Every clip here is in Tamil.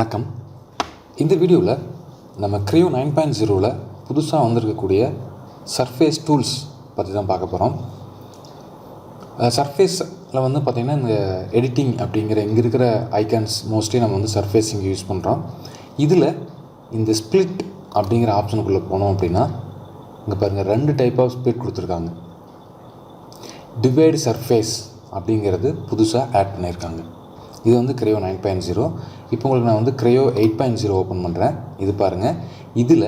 வணக்கம். இந்த வீடியோவில் நம்ம Creo 9.0ல் புதுசாக வந்திருக்கக்கூடிய சர்ஃபேஸ் டூல்ஸ் பற்றி தான் பார்க்க போகிறோம். சர்ஃபேஸில் வந்து பார்த்திங்கன்னா இந்த எடிட்டிங் அப்படிங்கிற இங்கே இருக்கிற ஐக்கான்ஸ் மோஸ்ட்லி நம்ம வந்து சர்ஃபேஸ் இங்கே யூஸ் பண்ணுறோம். இதில் இந்த ஸ்ப்ளிட் அப்படிங்கிற ஆப்ஷனுக்குள்ளே போனோம் அப்படின்னா இங்கே பாருங்கள் 2 டைப் ஆஃப் ஸ்ப்ளிட் கொடுத்துருக்காங்க. டிவைடு சர்ஃபேஸ் அப்படிங்கிறது புதுசாக ஆட் பண்ணியிருக்காங்க. இது வந்து Creo 9.0. இப்போ உங்களுக்கு நான் வந்து Creo 8.0 ஓப்பன் பண்ணுறேன். இது பாருங்கள், இதில்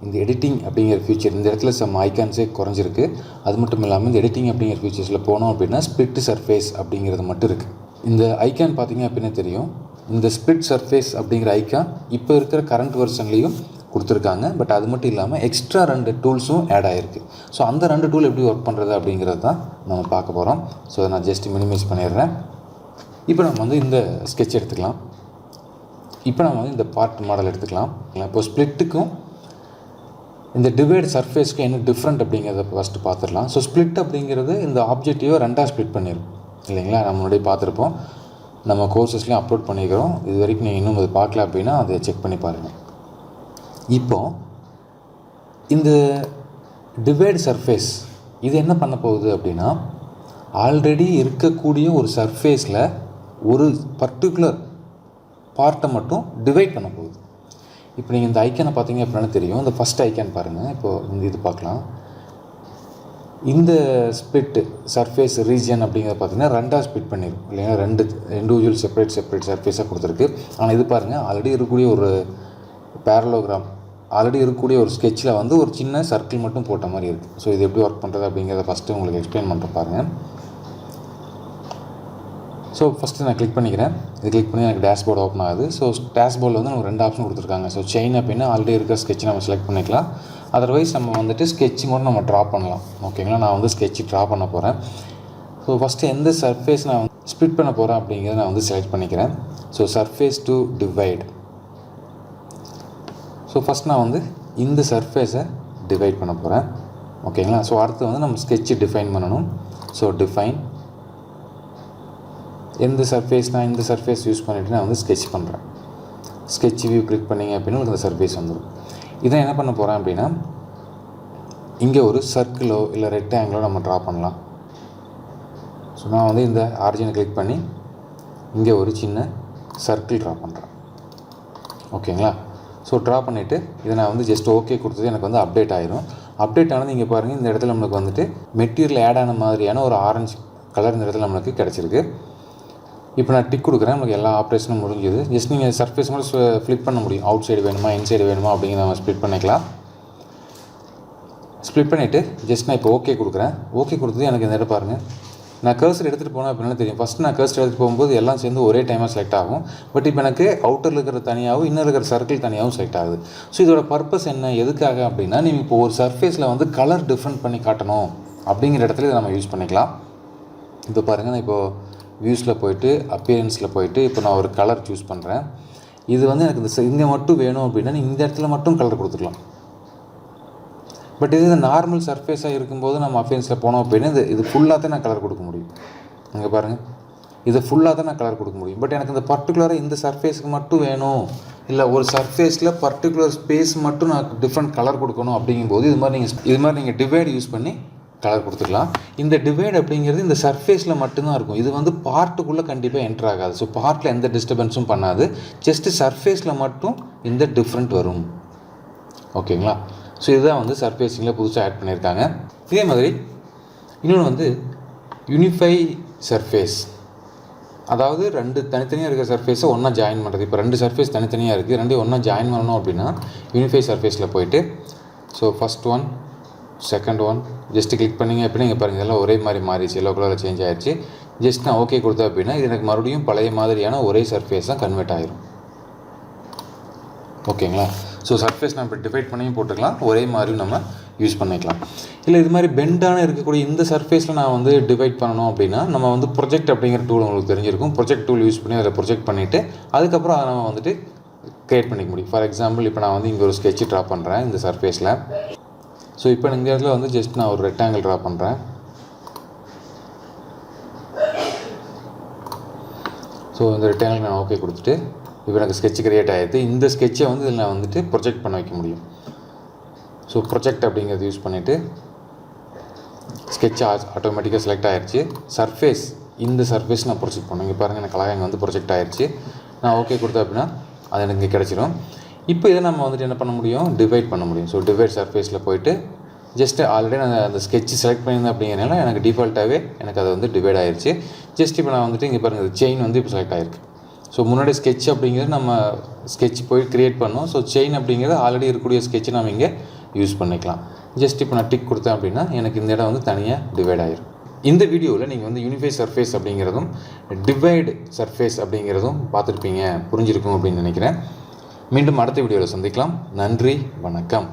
இந்த எடிட்டிங் அப்படிங்கிற ஃபீச்சர் இந்த இடத்துல சம் ஐக்கான்ஸே குறைஞ்சிருக்கு. அது மட்டும் இல்லாமல் இந்த எடிட்டிங் அப்படிங்கிற ஃபீச்சர்ஸில் போனோம் அப்படின்னா ஸ்ப்ளிட் சர்ஃபேஸ் அப்படிங்கிறது மட்டும் இருக்குது. இந்த ஐக்கான் பார்த்திங்க அப்படின்னா தெரியும். இந்த ஸ்ப்ளிட் சர்ஃபேஸ் அப்படிங்கிற ஐக்கான் இப்போ இருக்கிற கரண்ட் வெர்ஷன்லேயும் கொடுத்துருக்காங்க. பட் அது மட்டும் இல்லாமல் எக்ஸ்ட்ரா 2 டூல்ஸும் ஆட் ஆகிருக்கு. ஸோ அந்த 2 டூல் எப்படி ஒர்க் பண்ணுறது அப்படிங்கிறது தான் நம்ம பார்க்க போகிறோம். ஸோ அதை நான் ஜஸ்ட் மினிமைஸ் பண்ணிடுறேன். இப்போ நம்ம வந்து இந்த ஸ்கெட்ச் எடுத்துக்கலாம். இப்போ நம்ம வந்து இந்த பார்ட் மாடல் எடுத்துக்கலாம். இப்போ ஸ்ப்ளிட்டுக்கும் இந்த டிவைட் சர்ஃபேஸ்க்கும் என்ன டிஃப்ரெண்ட் அப்படிங்கிறத ஃபஸ்ட்டு பார்த்துடலாம். ஸோ ஸ்ப்ளிட் அப்படிங்கிறது இந்த ஆப்ஜெக்டிவை 2ஆக ஸ்ப்ளிட் பண்ணிடும் இல்லைங்களா. நம்ம முன்னாடியே பார்த்துருப்போம், நம்ம கோர்சஸ்லேயும் அப்லோட் பண்ணிக்கிறோம். இது வரைக்கும் நீங்கள் இன்னும் அது பார்க்கல அப்படின்னா அதை செக் பண்ணி பாருங்கள். இப்போ இந்த டிவைட் சர்ஃபேஸ் இது என்ன பண்ண போகுது அப்படின்னா, ஆல்ரெடி இருக்கக்கூடிய ஒரு சர்ஃபேஸில் ஒரு பர்டிகுலர் பார்ட்டை மட்டும் டிவைட் பண்ண போகுது. இப்போ நீங்கள் இந்த ஐக்கானை பார்த்தீங்க அப்படின்னா தெரியும். இந்த ஃபஸ்ட் ஐக்கான் பாருங்கள். இப்போது இந்த இது பார்க்கலாம். இந்த ஸ்ப்ளிட் சர்ஃபேஸ் ரீஜன் அப்படிங்கிறத பார்த்தீங்கன்னா 2ஆக ஸ்ப்ளிட் பண்ணிடும் இல்லைன்னா 2 இண்டிவிஜுவல் செப்பரேட் சர்ஃபேஸாக கொடுத்துருக்கு. ஆனால் இது பாருங்கள், ஆல்ரெடி இருக்கக்கூடிய ஒரு பேரலோகிராம் ஆல்ரெடி இருக்கக்கூடிய ஒரு ஸ்கெட்சில் வந்து ஒரு சின்ன சர்க்கிள் மட்டும் போட்ட மாதிரி இருக்குது. ஸோ இது எப்படி ஒர்க் பண்ணுறது அப்படிங்கிறத ஃபஸ்ட்டு உங்களுக்கு எக்ஸ்பிளைன் பண்ணுறேன் பாருங்கள். ஸோ ஃபஸ்ட்டு நான் கிளிக் பண்ணிக்கிறேன். இது கிளிக் பண்ணி எனக்கு டேஷ்போர்டு ஓப்பன் ஆகுது. ஸோ டேஷ்போர்டில் வந்து நமக்கு 2 ஆப்ஷன் கொடுத்துருக்காங்க. ஸோ செயின் அப்படின்னா ஆல்ரெடி இருக்கிற ஸ்கெட்ச் நம்ம செலக்ட் பண்ணிக்கலாம். அதர்வைஸ் நம்ம வந்துட்டு ஸ்கெட்சிங் கூட நம்ம ட்ரா பண்ணலாம். ஓகேங்களா. நான் வந்து ஸ்கெட்ச் ட்ரா பண்ண போகிறேன். ஸோ ஃபஸ்ட்டு எந்த சர்ஃபேஸ் நான் ஸ்ப்ளிட் பண்ண போகிறேன் அப்படிங்கிறத நான் வந்து செலக்ட் பண்ணிக்கிறேன். So surface to divide. So first நான் வந்து இந்த சர்ஃபேஸை டிவைட் பண்ண போகிறேன். ஓகேங்களா. ஸோ அடுத்து வந்து நம்ம ஸ்கெட்சு டிஃபைன் பண்ணணும். ஸோ டிஃபைன் எந்த சர்ஃபேஸ் நான் இந்த சர்ஃபேஸ் யூஸ் பண்ணிவிட்டு நான் வந்து ஸ்கெட்ச் பண்ணுறேன். ஸ்கெட்ச் வியூ கிளிக் பண்ணிங்க அப்படின்னா உங்களுக்கு அந்த சர்ஃபேஸ் வந்துடும். இதை என்ன பண்ண போகிறேன் அப்படின்னா, இங்கே ஒரு சர்க்கிளோ இல்லை ரெக்டாங்கிளோ நம்ம ட்ரா பண்ணலாம். ஸோ நான் வந்து இந்த ஆரிஜினை கிளிக் பண்ணி இங்கே ஒரு சின்ன சர்க்கிள் ட்ரா பண்ணுறேன். ஓகேங்களா. ஸோ ட்ரா பண்ணிவிட்டு இதை நான் வந்து ஜஸ்ட் ஓகே கொடுத்தது எனக்கு வந்து அப்டேட் ஆகிரும். அப்டேட் ஆனது இங்கே பாருங்கள், இந்த இடத்துல நம்மளுக்கு வந்துட்டு மெட்டீரியல் ஆட் ஆன மாதிரியான ஒரு ஆரஞ்சு கலர் இந்த இடத்துல நம்மளுக்கு கிடச்சிருக்கு. இப்போ நான் டிக் கொடுக்குறேன். நமக்கு எல்லா ஆப்ரேஷனும் முடிஞ்சுது. ஜஸ்ட் நீங்கள் சர்ஃபேஸ் மட்டும் ஃப்ளிப் பண்ண முடியும். அவுட் சைடு வேணுமா இன்சைடு வேணுமா அப்படிங்கிற நம்ம ஸ்ப்ளிட் பண்ணிக்கலாம். ஸ்ப்ளிட் பண்ணிவிட்டு ஜஸ்ட் நான் இப்போ ஓகே கொடுக்குறேன். ஓகே கொடுத்தது எனக்கு இந்த இடம் பாருங்கள், நான் கர்சர் எடுத்துகிட்டு போனேன் அப்படின்னா தெரியும். ஃபஸ்ட்டு நான் கர்சர் எடுத்துகிட்டு போகும்போது எல்லாம் சேர்ந்து ஒரே டைமாக செலக்ட் ஆகும். பட் இப்போ எனக்கு அவுட்டரில் இருக்கிற தனியாகவும் இன்னும் இருக்கிற சர்க்கிள் தனியாகவும் செலக்ட் ஆகுது. ஸோ இதோட பர்பஸ் என்ன, எதுக்காக அப்படின்னா, நீங்கள் இப்போ ஒரு சர்ஃபேஸில் வந்து கலர் டிஃப்ரெண்ட் பண்ணி காட்டணும் அப்படிங்கிற இடத்துல இதை நம்ம யூஸ் பண்ணிக்கலாம். இப்போ பாருங்கள், நான் இப்போது வியூஸில் போய்ட்டு அப்பியரன்ஸில் போய்ட்டு இப்போ நான் ஒரு கலர் சூஸ் பண்ணுறேன். இது வந்து எனக்கு இந்த இங்கே மட்டும் வேணும் அப்படின்னா இந்த இடத்துல மட்டும் கலர் கொடுத்துக்கலாம். பட் இது நார்மல் சர்ஃபேஸாக இருக்கும்போது நம்ம அப்பியரன்ஸில் போனோம் அப்படின்னா இது ஃபுல்லாக தான் நான் கலர் கொடுக்க முடியும். இங்கே பாருங்கள், இதை ஃபுல்லாக தான் நான் கலர் கொடுக்க முடியும். பட் எனக்கு இந்த பர்டிகுலராக இந்த சர்ஃபேஸுக்கு மட்டும் வேணும், இல்லை ஒரு சர்ஃபேஸில் பர்டிகுலர் ஸ்பேஸ் மட்டும் நான் டிஃப்ரெண்ட் கலர் கொடுக்கணும் அப்படிங்கும்போது இது மாதிரி நீங்கள் டிவைட் யூஸ் பண்ணி கலர் கொடுத்துக்கலாம். இந்த டிவைட் அப்படிங்கிறது இந்த சர்ஃபேஸில் மட்டும்தான் இருக்கும். இது வந்து பார்ட்டுக்குள்ளே கண்டிப்பாக என்ட்ரு ஆகாது. ஸோ பார்ட்டில் எந்த டிஸ்டர்பன்ஸும் பண்ணாது. ஜஸ்ட்டு சர்ஃபேஸில் மட்டும் இந்த டிஃப்ரெண்ட் வரும். ஓகேங்களா. ஸோ இதுதான் வந்து சர்ஃபேஸிங்கில் புதுசாக ஆட் பண்ணியிருக்காங்க. இதே மாதிரி இன்னொன்று வந்து யூனிஃபை சர்ஃபேஸ், அதாவது 2 தனித்தனியாக இருக்கிற சர்ஃபேஸை ஒன்றா ஜாயின் பண்ணுறது. இப்போ 2 சர்ஃபேஸ் தனித்தனியாக இருக்குது, 2 ஒன்றா ஜாயின் பண்ணணும் அப்படின்னா யூனிஃபை சர்ஃபேஸில் போய்ட்டு so first one second one just click பண்ணிங்க அப்படின்னா இங்கே பாருங்கள், இதெல்லாம் ஒரே மாதிரி மாறிடுச்சு, எல்லோ கலரில் சேஞ்ச் ஆகிடுச்சு. ஜஸ்ட் நான் ஓகே கொடுத்தேன் அப்படின்னா இது எனக்கு மறுபடியும் பழைய மாதிரியான ஒரே சர்ஃபேஸ் தான் கன்வெர்ட் ஆகிரும். ஓகேங்களா. ஸோ சர்ஃபேஸ் நம்ம டிவைட் பண்ணியும் போட்டுக்கலாம், ஒரே மாதிரியும் நம்ம யூஸ் பண்ணிக்கலாம். இல்லை இது மாதிரி பெண்டான இருக்கக்கூடிய இந்த சர்ஃபேஸில் நான் வந்து டிவைட் பண்ணணும் அப்படின்னா நம்ம வந்து ப்ரொஜெக்ட் அப்படிங்கிற டூல் உங்களுக்கு தெரிஞ்சிருக்கும். ப்ரொஜெக்ட் டூல் யூஸ் பண்ணி அதை ப்ரொஜெக்ட் பண்ணிவிட்டு அதுக்கப்புறம் அதை நம்ம வந்துட்டு க்ரியேட் பண்ணிக்க முடியும். ஃபார் எக்ஸாம்பிள் இப்போ நான் வந்து இங்கே ஒரு ஸ்கெட்ச் ட்ரா பண்ணுறேன் இந்த சர்ஃபேஸில். ஸோ இப்போ இந்த இடத்துல வந்து ஜஸ்ட் நான் ஒரு ரெக்டாங்கிள் ட்ரா பண்ணுறேன். ஸோ இந்த ரெக்டாங்கிள் நான் ஓகே கொடுத்துட்டு இப்போ எனக்கு ஸ்கெட்ச் கிரியேட் ஆகிடுது. இந்த ஸ்கெட்சை வந்து இதில் நான் வந்துட்டு ப்ரொஜெக்ட் பண்ண வைக்க முடியும். ஸோ ப்ரொஜெக்ட் அப்படிங்கிறது யூஸ் பண்ணிவிட்டு ஸ்கெட்ச் ஆட்டோமேட்டிக்காக செலக்ட் ஆகிடுச்சு. சர்ஃபேஸ், இந்த சர்ஃபேஸ் நான் ப்ரொஜெக்ட் பண்ணேன். இங்கே பாருங்கள், எனக்கு அழகாக இங்கே வந்து ப்ரொஜெக்ட் ஆகிடுச்சு. நான் ஓகே கொடுத்தேன் அப்படின்னா அது எனக்கு இங்கே கிடச்சிடும். இப்போ இதை நம்ம வந்துட்டு என்ன பண்ண முடியும், டிவைட் பண்ண முடியும். ஸோ டிவைட் சர்ஃபேஸில் போய்ட்டு ஜஸ்ட்டு ஆல்ரெடி நான் அந்த ஸ்கெட்ச் செலக்ட் பண்ணியிருந்தேன் அப்படிங்கிறனால எனக்கு டிஃபால்ட்டாகவே எனக்கு அது வந்து டிவைட் ஆகிடுச்சு. ஜஸ்ட் இப்போ நான் வந்துட்டு இங்கே பாருங்கள், செயின் வந்து இப்போ செலக்ட் ஆகிருக்கு. ஸோ முன்னாடி ஸ்கெட்ச் அப்படிங்கிறது நம்ம ஸ்கெட்ச் போய் க்ரியேட் பண்ணோம். ஸோ செயின் அப்படிங்கிறது ஆல்ரெடி இருக்கக்கூடிய ஸ்கெட்சை நம்ம இங்கே யூஸ் பண்ணிக்கலாம். ஜஸ்ட் இப்போ நான் டிக் கொடுத்தேன் அப்படின்னா எனக்கு இந்த இடம் வந்து தனியாக டிவைட் ஆகிடும். இந்த வீடியோவில் நீங்கள் வந்து யூனிஃபை சர்ஃபேஸ் அப்படிங்கிறதும் டிவைடு சர்ஃபேஸ் அப்படிங்கிறதும் பார்த்துருப்பீங்க, புரிஞ்சிருக்கும் அப்படின்னு நினைக்கிறேன். மீண்டும் அடுத்த வீடியோவில் சந்திக்கலாம். நன்றி, வணக்கம்.